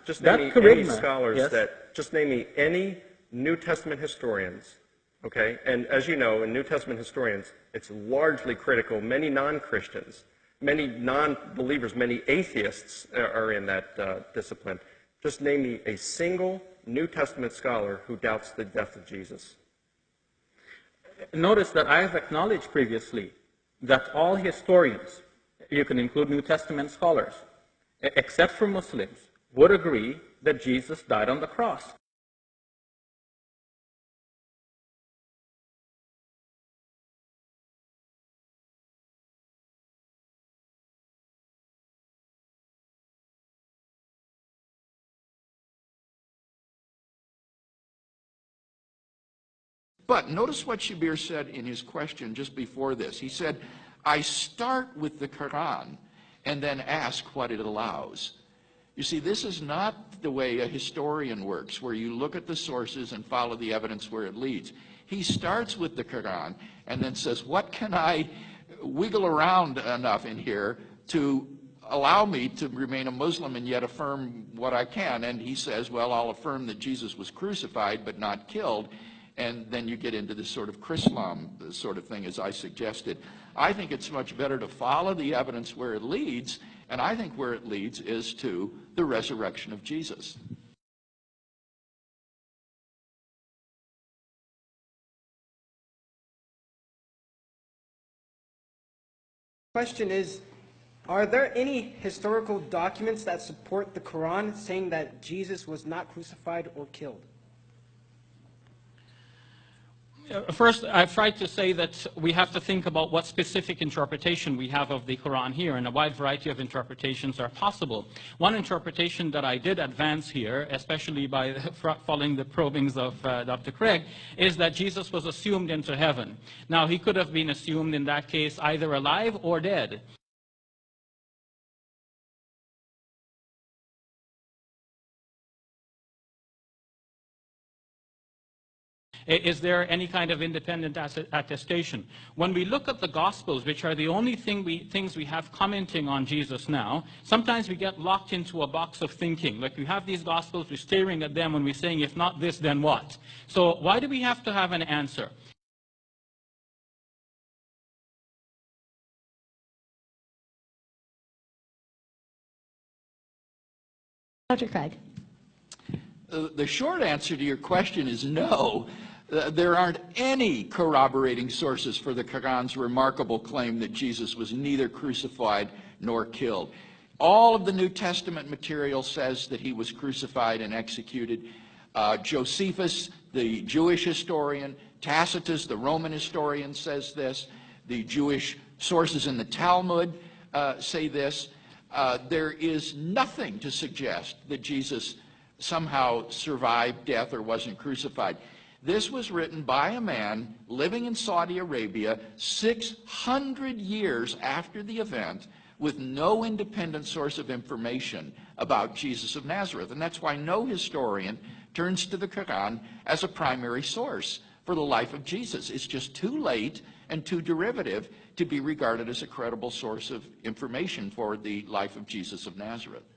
Just That name me any charisma, scholars yes. just name me any New Testament historians, okay? And as you know, in New Testament historians, it's largely critical. Many non-Christians, many non-believers, many atheists are in that discipline. Just name me a single New Testament scholar who doubts the death of Jesus. Notice that I have acknowledged previously that all historians, you can include New Testament scholars, except for Muslims, would agree that Jesus died on the cross. But notice what Shabir said in his question just before this. He said, I start with the Quran and then ask what it allows. You see, this is not the way a historian works, where you look at the sources and follow the evidence where it leads. He starts with the Quran and then says, what can I wiggle around enough in here to allow me to remain a Muslim and yet affirm what I can? And he says, well, I'll affirm that Jesus was crucified but not killed. And then you get into this sort of Chrislam sort of thing, as I suggested. I think it's much better to follow the evidence where it leads, and I think where it leads is to the resurrection of Jesus. Question is, are there any historical documents that support the Quran saying that Jesus was not crucified or killed? First, I've tried to say that we have to think about what specific interpretation we have of the Quran here, and a wide variety of interpretations are possible. One interpretation that I did advance here, especially by following the probings of Dr. Craig, is that Jesus was assumed into heaven. Now, he could have been assumed in that case either alive or dead. Is there any kind of independent attestation? When we look at the Gospels, which are the only things we have commenting on Jesus now, sometimes we get locked into a box of thinking. Like we have these Gospels, we're staring at them and we're saying, if not this, then what? So why do we have to have an answer? Dr. Craig. The short answer to your question is no. There aren't any corroborating sources for the Quran's remarkable claim that Jesus was neither crucified nor killed. All of the New Testament material says that he was crucified and executed. Josephus, the Jewish historian, Tacitus, the Roman historian, says this. The Jewish sources in the Talmud say this. There is nothing to suggest that Jesus somehow survived death or wasn't crucified. This was written by a man living in Saudi Arabia 600 years after the event with no independent source of information about Jesus of Nazareth. And that's why no historian turns to the Quran as a primary source for the life of Jesus. It's just too late and too derivative to be regarded as a credible source of information for the life of Jesus of Nazareth.